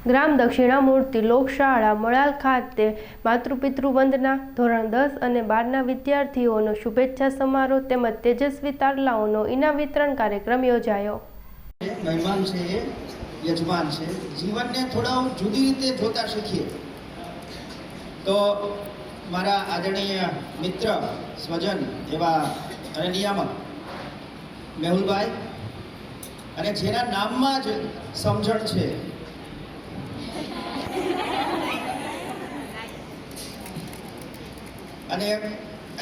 ગ્રામ દક્ષિણામૂર્તિ લોકશાળા મળાલ ખાતે માતૃપિતૃ વંદના ધોરણ 10 અને 12ના વિદ્યાર્થીઓનો શુભેચ્છા સમારોહ તેમજ તેજસ્વી તારલાઓનો ઇનામ વિતરણ કાર્યક્રમ યોજાયો. મહેમાન છે, યજમાન છે, જીવનને થોડા જુદી રીતે જોતા શીખીએ તો મારા આદરણીય મિત્ર સ્વજન એવા અને નિયામક મેહુલભાઈ, અને જેના નામમાં જ સમજણ છે,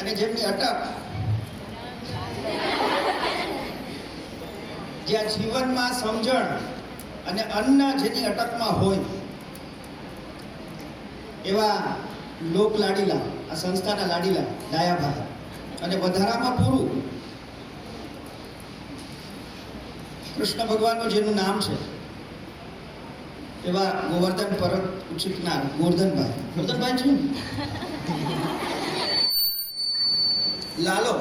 અને જેમની અટક જ્યાં જીવનમાં સમજણ અને અન્ન જેની અટકમાં હોય એવા લોક લાડીલા, આ સંસ્થાના લાડીલા ડાયાભાઈ, અને વધારામાં પૂરું કૃષ્ણ ભગવાનનું જેનું નામ છે એવા ગોવર્ધન પરત ઉચિતનાર ગોરધનભાઈ છું લાલો.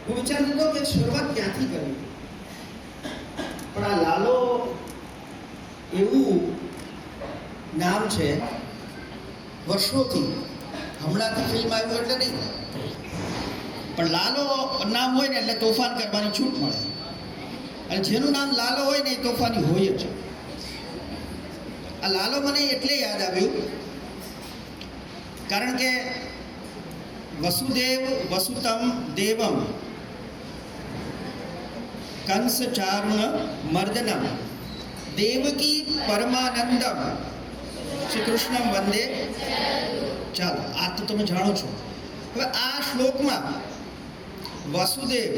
હું વિચારતો હતો કે શરૂઆત ક્યાંથી કરવી, પણ આ લાલો એવું નામ છે વર્ષોથી, હમણાંથી ફિલ્મ આવ્યું એટલે નહીં, પણ લાલો નામ હોય ને એટલે તોફાન કરવાની છૂટ મળે, અને જેનું નામ લાલો હોય ને એ તોફાની હોય જ. આ લાલો મને એટલે યાદ આવ્યું કારણ કે વસુદેવ વસુતમ દેવમ કંસ ચારુણ મર્દનમ દેવકી પરમાનંદમ શ્રી કૃષ્ણમ વંદે. ચાલો, આ તો તમે જાણો છો. હવે આ શ્લોકમાં વસુદેવ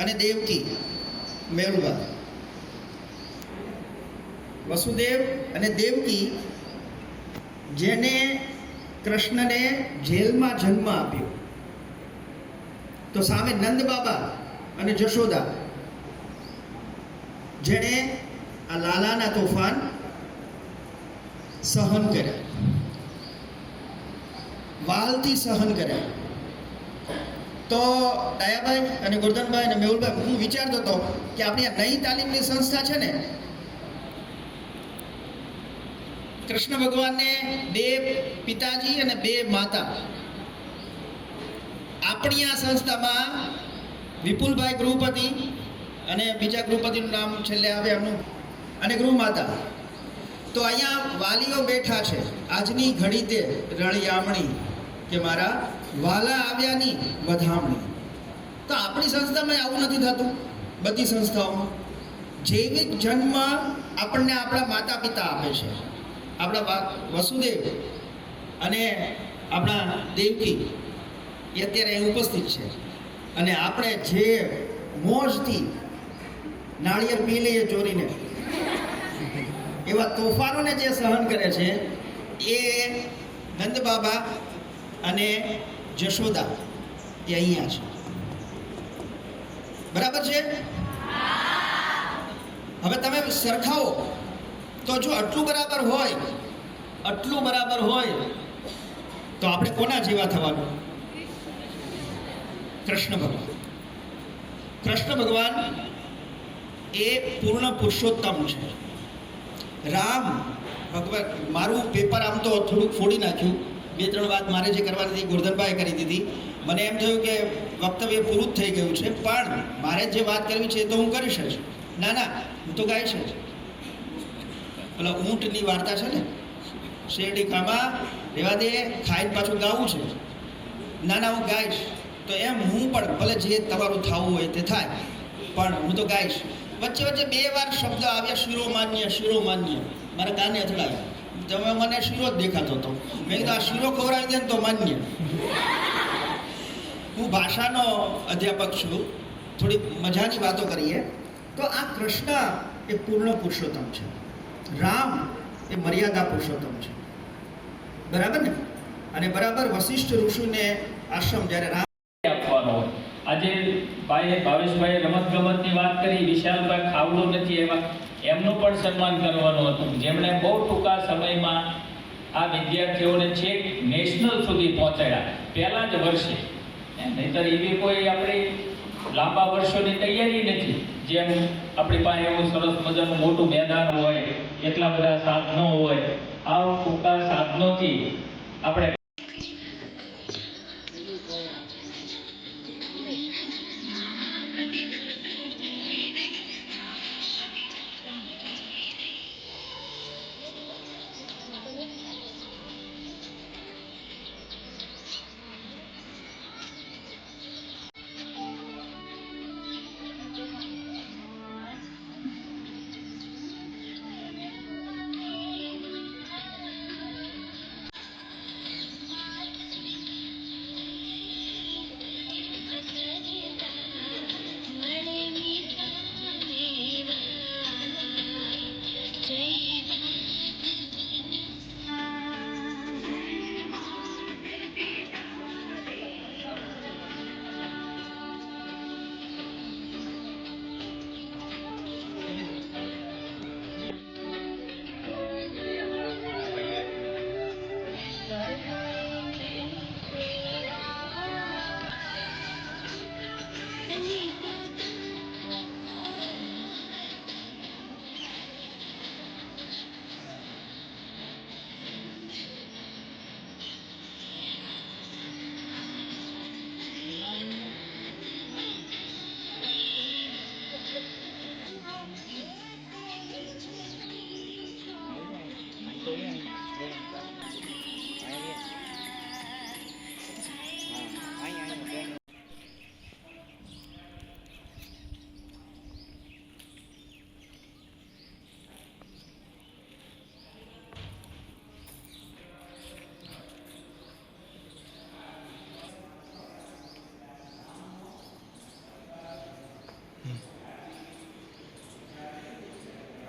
અને દેવકી મેળવા, વસુદેવ અને દેવકી જેને કૃષ્ણને જેલમાં જન્મ આપ્યો, તો સામે નંદ બાબા અને જશોદા જેણે આ લાલાના તોફાન સહન કર્યા, વાલથી સહન કર્યા. તો ડાયાભાઈ અને ગોરધનભાઈ અને મેહુલભાઈ, હું વિચારતો હતો કે આપણી આ નઈ તાલીમની સંસ્થા છે ને, કૃષ્ણ ભગવાનને 2 પિતાજી અને 2 માતા. આપણી આ સંસ્થામાં વિપુલભાઈ ગૃહપતિ અને બીજા ગૃહપતિનું નામ છેલ્લે આવે એમનું, અને ગૃહમાતા. તો અહીંયા વાલીઓ બેઠા છે, આજની ઘડી તે રળિયામણી કે મારા વાલા આવ્યાની વધામણી. તો આપણી સંસ્થામાં આવું નથી થતું. બધી સંસ્થાઓમાં જૈવિક જન્મ આપણને આપણા માતા પિતા આપે છે, આપણા વસુદેવ અને આપણા દેવકી એ અત્યારે અહીં ઉપસ્થિત છે, અને આપણે જે મોજથી નાળિયેર પી લઈએ ચોરીને, એવા તોફાનોને જે સહન કરે છે એ નંદ બાબા અને જશોદા એ અહીંયા છે. બરાબર છે? હવે તમે સરખાવો તો જો આટલું બરાબર હોય તો આપણે કોના જેવા થવાનું? કૃષ્ણ ભગવાન એ પૂર્ણ પુરુષોત્તમ છે. રામ ભગવાન, મારું પેપર આમ તો થોડુંક ફોડી નાખ્યું, 2-3 વાત મારે જે કરવાની હતી ગોરધનભાઈ કરી દીધી. મને એમ થયું કે વક્તવ્ય પૂરું જ થઈ ગયું છે, પણ મારે જે વાત કરવી છે એ તો હું કરીશ જ. ના, હું તો ગાઈશ જ. પેલા ઊંટની વાર્તા છે ને, શેરડી ખામાં રહેવા દે, ખાઈને પાછું ગાવું છે. ના, હું ગાઈશ. તો એમ હું પણ ભલે જે તમારું થવું હોય તે થાય, પણ હું તો ગાઈશ. વચ્ચે 2 વાર શબ્દ આવ્યા, શિરોમાન્ય. મારા કાને અથડાયા. તમે મને શીરો જ દેખાતો હતો. મેં કીધું આ શીરો ખવડાવી દે તો માન્ય. હું ભાષાનો અધ્યાપક છું, થોડી મજાની વાતો કરીએ. તો આ કૃષ્ણ એ પૂર્ણ પુરુષોત્તમ છે, રામ એ મર્યાદા પુરુષોત્તમ છે. બરાબર ને? અને બરાબર વશિષ્ઠ ઋષિને આશ્રમ જ્યારે રામ આપવાનો હોય. આજે ભાવેશભાઈએ રમતગમતની વાત કરી, વિશાલભાઈ ખાવડો નથી એમાં, એમનું પણ સન્માન કરવાનું હતું, જેમણે બહુ ટૂંકા સમયમાં આ વિદ્યાર્થીઓને છેક નેશનલ સુધી પહોંચાડ્યા પહેલા જ વર્ષે. નહીંતર એવી કોઈ આપણી લાંબા વર્ષોની તૈયારી નથી. જેમ આપણી પાસે એવું સરસ મજાનું મોટું મેદાન હોય, એટલા બધા સાધનો હોય, આ ટૂંકા સાધનોથી આપણે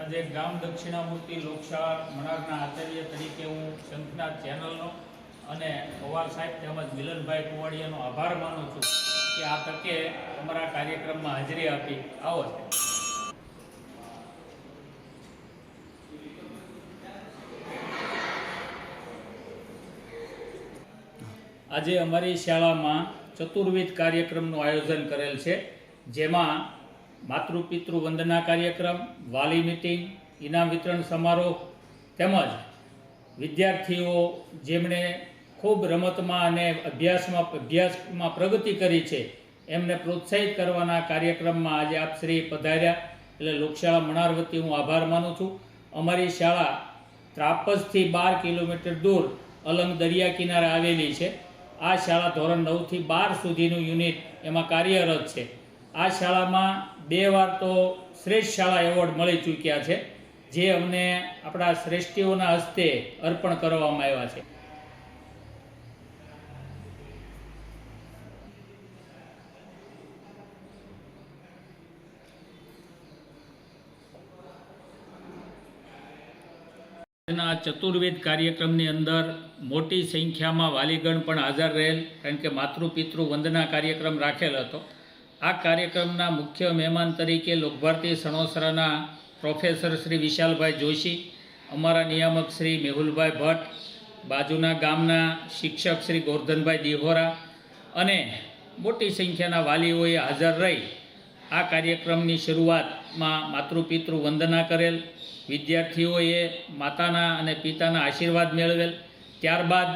આજે ગ્રામ દક્ષિણામૂર્તિ લોકશાળા મણારના આચાર્ય તરીકે હું શંખનાથ ચેનલનો અને પવાર સાહેબ તેમજ મિલનભાઈ કુવાડિયાનો આભાર માનું છું કે આ તકે અમારા કાર્યક્રમમાં હાજરી આપી. આવો છે. આજે અમારી શાળામાં ચતુર્વિધ કાર્યક્રમનું આયોજન કરેલ છે, જેમાં માતૃપિતૃ વંદના કાર્યક્રમ, વાલી મીટિંગ, ઇનામ વિતરણ સમારોહ તેમજ વિદ્યાર્થીઓ જેમણે ખૂબ રમતમાં અને અભ્યાસમાં પ્રગતિ કરી છે એમને પ્રોત્સાહિત કરવાના કાર્યક્રમમાં આજે આપ શ્રી પધાર્યા. એટલે લોકશાળા મણાર વતી હું આભાર માનું છું. અમારી શાળા ત્રાપજથી 12 કિલોમીટર દૂર અલંગ દરિયા કિનારે આવેલી છે. આ શાળા ધોરણ 9 થી 12 સુધીનું યુનિટ એમાં કાર્યરત છે. આ શાળામાં 2 વાર તો શ્રેષ્ઠ શાળા એવોર્ડ મળી ચૂક્યા છે, જે અમને આપણા શ્રેષ્ઠીઓના હસ્તે અર્પણ કરવામાં આવ્યા છે. આજના ચતુર્વેદ કાર્યક્રમની અંદર મોટી સંખ્યામાં વાલીગણ પણ હાજર રહેલ, કારણ કે માતૃપિતૃ વંદના કાર્યક્રમ રાખેલ હતો. આ કાર્યક્રમના મુખ્ય મહેમાન તરીકે લોકભારતી સણોસરાના પ્રોફેસર શ્રી વિશાલભાઈ જોશી, અમારા નિયામક શ્રી મેહુલભાઈ ભટ્ટ, બાજુના ગામના શિક્ષક શ્રી ગોરધનભાઈ દિહોરા અને મોટી સંખ્યાના વાલીઓએ હાજર રહી આ કાર્યક્રમની શરૂઆતમાં માતૃપિતૃ વંદના કરેલ. વિદ્યાર્થીઓએ માતાના અને પિતાના આશીર્વાદ મેળવેલ. ત્યારબાદ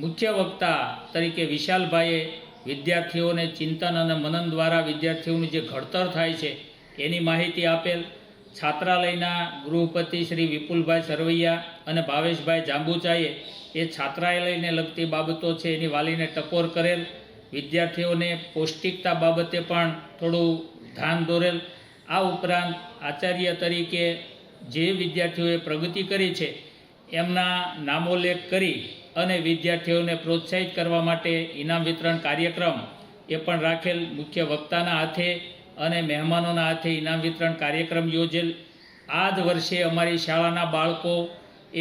મુખ્ય વક્તા તરીકે વિશાલભાઈએ વિદ્યાર્થીઓને ચિંતન અને મનન દ્વારા વિદ્યાર્થીઓનું જે ઘડતર થાય છે એની માહિતી આપેલ. છાત્રાલયના ગૃહપતિ શ્રી વિપુલભાઈ સરવૈયા અને ભાવેશભાઈ જાંબુચાએ એ છાત્રાલયને લગતી બાબતો છે એની વાલીને ટકોર કરેલ. વિદ્યાર્થીઓને પૌષ્ટિકતા બાબતે પણ થોડું ધ્યાન દોરેલ. આ ઉપરાંત આચાર્ય તરીકે જે વિદ્યાર્થીઓએ પ્રગતિ કરી છે એમના નામોલ્લેખ કરી અને વિદ્યાર્થીઓને પ્રોત્સાહિત કરવા માટે ઇનામ વિતરણ કાર્યક્રમ એ પણ રાખેલ. મુખ્ય વક્તાના હાથે અને મહેમાનોના હાથે ઇનામ વિતરણ કાર્યક્રમ યોજેલ. આ જ વર્ષે અમારી શાળાના બાળકો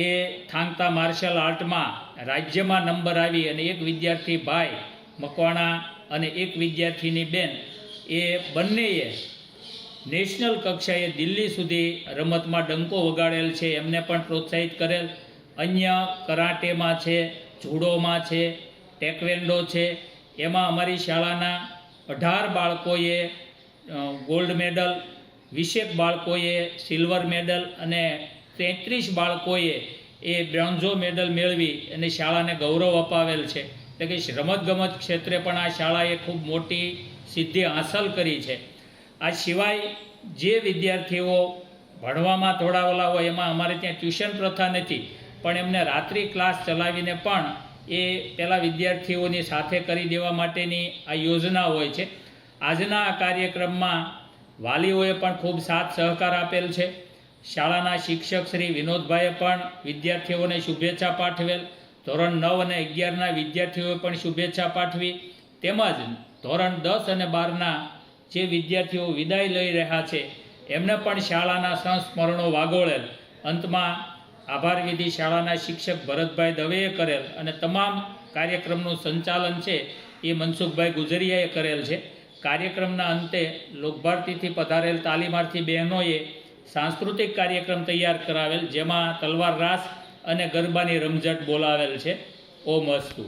એ થાંગતા માર્શલ આર્ટમાં રાજ્યમાં નંબર આવી અને એક વિદ્યાર્થી ભાઈ મકવાણા અને એક વિદ્યાર્થીની બેન એ બંનેએ નેશનલ કક્ષાએ દિલ્હી સુધી રમતમાં ડંકો વગાડેલ છે, એમને પણ પ્રોત્સાહિત કરેલ. અન્ય કરાટેમાં છે, જુડોમાં છે, ટેકવેન્ડો છે, એમાં અમારી શાળાના 18 બાળકોએ ગોલ્ડ મેડલ, 20 બાળકોએ સિલ્વર મેડલ અને 33 બાળકોએ એ બ્રોન્ઝો મેડલ મેળવી અને શાળાને ગૌરવ અપાવેલ છે. એટલે કે રમતગમત ક્ષેત્રે પણ આ શાળાએ ખૂબ મોટી સિદ્ધિ હાંસલ કરી છે. આ સિવાય જે વિદ્યાર્થીઓ ભણવામાં થોડા ઓલા હોય, એમાં અમારે ત્યાં ટ્યુશન પ્રથા નથી, પણ એમને રાત્રિ ક્લાસ ચલાવીને પણ એ પેલા વિદ્યાર્થીઓની સાથે કરી દેવા માટેની આ યોજના હોય છે. આજના આ કાર્યક્રમમાં વાલીઓએ પણ ખૂબ સાથ સહકાર આપેલ છે. શાળાના શિક્ષક શ્રી વિનોદભાઈએ પણ વિદ્યાર્થીઓને શુભેચ્છા પાઠવેલ. ધોરણ 9 અને 11ના વિદ્યાર્થીઓએ પણ શુભેચ્છા પાઠવી. તેમજ ધોરણ 10 અને 12ના જે વિદ્યાર્થીઓ વિદાય લઈ રહ્યા છે એમને પણ શાળાના સંસ્મરણો વાગોળેલ. અંતમાં આભાર વિધિ શાળાના શિક્ષક ભરતભાઈ દવેએ કરેલ અને તમામ કાર્યક્રમનું સંચાલન છે એ મનસુખભાઈ ગુજરિયાએ કરેલ છે. કાર્યક્રમના અંતે લોકભારતીથી પધારેલ તાલીમાર્થી બહેનોએ સાંસ્કૃતિક કાર્યક્રમ તૈયાર કરાવેલ, જેમાં તલવાર રાસ અને ગરબાની રમઝટ બોલાવેલ છે. ઓમ અસ્તુ.